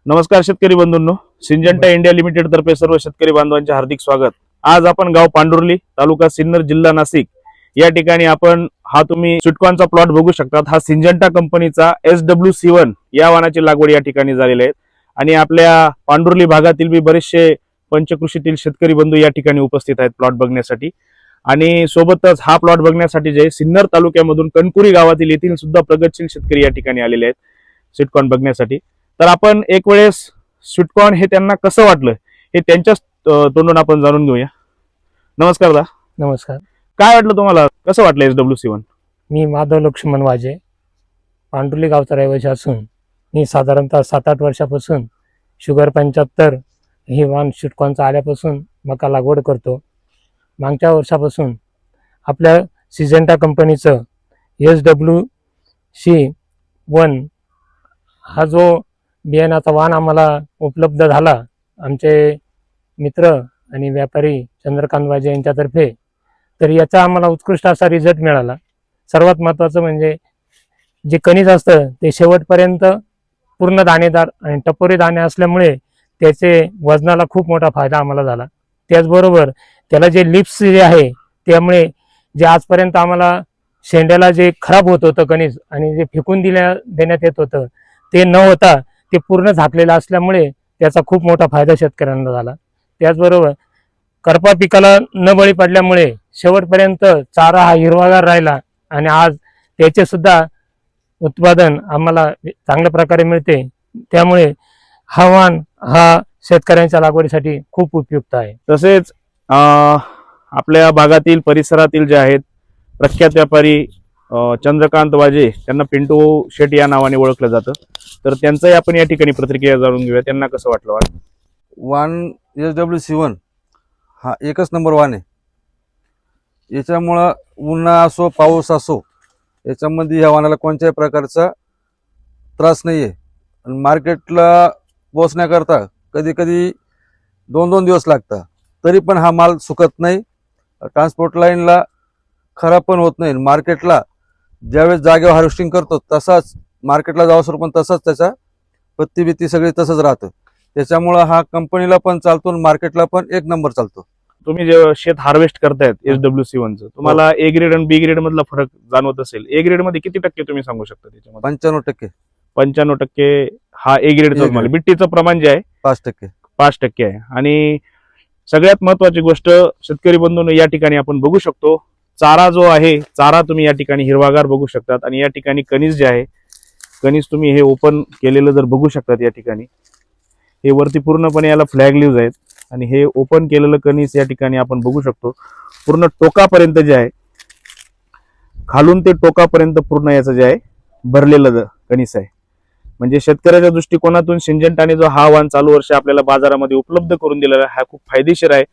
नमस्कार शेतकरी बंधूंनो, सिंजंटा India limited तर्फे सर्व शेतकरी बांधवांचे हार्दिक स्वागत। आज आपण गाव पांडुर्ली, तालुका सिन्नर, जिल्हा नाशिक या ठिकाणी आपण तुम्ही स्वीटकॉर्नचा प्लॉट बघू शकता। हा सिंजंटा कंपनीचा SW7 या वाणाची लागवड या ठिकाणी झालेली आहे आणि आपल्या पांडुर्ली भागातील बी बरेचसे पंचकृषीतील शेतकरी बंधू या ठिकाणी उपस्थित आहेत प्लॉट बघण्यासाठी। आणि सोबतच हा प्लॉट बघण्यासाठी जे सिन्नर तालुक्यामधून कणकुरी गावातील येथील सुद्धा प्रगतशील शेतकरी या ठिकाणी आलेले आहेत स्वीटकॉर्न बघण्यासाठी। तर आपण एक वेळेस स्वीटकॉर्न हे त्यांना कसं वाटलं हे त्यांच्याच तोंडून आपण जाणून घेऊया। नमस्कार दा। नमस्कार। काय वाटलं तुम्हाला, कसं वाटलं SW7? मी माधव लक्ष्मण वाजे, पांडुर्ली गावचा रहिवासी असून मी साधारणतः 7-8 वर्षापासून शुगर 75 ही वाण स्वीटकॉर्नचं आल्यापासून मका लागवड करतो। मागच्या वर्षापासून आपल्या सिंजंटा कंपनीचं SW7 हा जो बियाणाचा वाण आम्हाला उपलब्ध झाला आमचे मित्र आणि व्यापारी चंद्रकांत वाजे यांच्यातर्फे, तर याचा आम्हाला उत्कृष्ट असा रिझल्ट मिळाला। सर्वात महत्त्वाचं म्हणजे जे कणीस असतं ते शेवटपर्यंत पूर्ण दाणेदार आणि टपोरी दाणे असल्यामुळे त्याचे वजनाला खूप मोठा फायदा आम्हाला झाला। त्याचबरोबर त्याला जे लिप्स जे आहे त्यामुळे जे आजपर्यंत आम्हाला शेंड्याला जे खराब होत होतं कणीस आणि जे फेकून देण्यात येत होतं ते न होता ते पूर्ण झाकलेलं असल्यामुळे त्याचा खूप मोठा फायदा शेतकऱ्यांना झाला। त्याचबरोबर करपा पिकाला न बळी पडल्यामुळे शेवटपर्यंत चारा हा हिरवागार राहिला आणि आज त्याचे सुद्धा उत्पादन आम्हाला चांगल्या प्रकारे मिळते। त्यामुळे हा वाण हा शेतकऱ्यांच्या लागवडीसाठी खूप उपयुक्त आहे। तसेच आपल्या भागातील परिसरातील जे आहेत प्रख्यात व्यापारी चंद्रकांत वाजे, त्यांना पिंटू शेट या नावाने ओळखलं जातं, तर त्यांचंही आपण या ठिकाणी प्रतिक्रिया जाणून घेऊया। त्यांना कसं वाटलं वाण SW7 हा एकच नंबर वाण आहे। याच्यामुळं उन्हाळा असो पाऊस असो याच्यामध्ये ह्या वाणाला कोणत्याही प्रकारचा त्रास नाही आहे। आणि मार्केटला पोहोचण्याकरता कधी कधी 2-2 दिवस लागतात, तरी पण हा माल सुकत नाही, ट्रान्सपोर्ट लाईनला खराब पण होत नाही। मार्केटला ज्यावेळेस जागेवर हार्वेस्टिंग करतो तसाच मार्केटला जावसर पण तसाच त्याचा पत्ती बित्ती सगळी तसंच राहतं। त्याच्यामुळं हा कंपनीला पण चालतो आणि मार्केटला पण एक नंबर चालतो। तुम्ही जे शेत हार्वेस्ट करतायत SW7चं, तुम्हाला A ग्रेड आणि B ग्रेड मधला फरक जाणवत असेल। A ग्रेड मध्ये किती टक्के तुम्ही सांगू शकता? त्याच्यामध्ये 95%। 95% हा A ग्रेडचा माल। बिट्टीचं प्रमाण जे आहे 5% आहे। आणि सगळ्यात महत्वाची गोष्ट शेतकरी बंधूंनो या ठिकाणी आपण बघू शकतो, चारा जो आहे, चारा तुम्ही या ठिकाणी हिरवागार बघू शकतात। आणि या ठिकाणी कणीस जे आहे, कणीस तुम्ही हे ओपन केलेलं जर बघू शकतात, या ठिकाणी हे वरती पूर्णपणे याला फ्लॅग लीव्ज आहेत आणि हे ओपन केलेलं कणीस या ठिकाणी आपण बघू शकतो पूर्ण टोकापर्यंत जे आहे, खालून ते टोकापर्यंत पूर्ण याचं जे आहे भरलेलं कणीस आहे। म्हणजे शेतकऱ्याच्या दृष्टिकोनातून सिंजंटाने जो हा वाण चालू वर्ष आपल्याला बाजारामध्ये उपलब्ध करून दिलेला आहे हा खूप फायदेशीर आहे।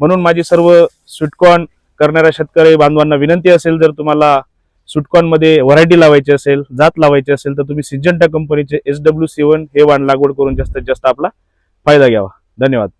म्हणून माझी सर्व स्वीटकॉर्न करणाऱ्या शेतकरी बांधवांना विनंती असेल, जर तुम्हाला स्वीटकॉर्न मध्ये व्हरायटी लावायची असेल, जात लावायची असेल, तर तुम्ही सिंजंटा कंपनीचे SW7 हे वाण लागवड करून जास्तीत जास्त आपला फायदा घ्यावा। धन्यवाद।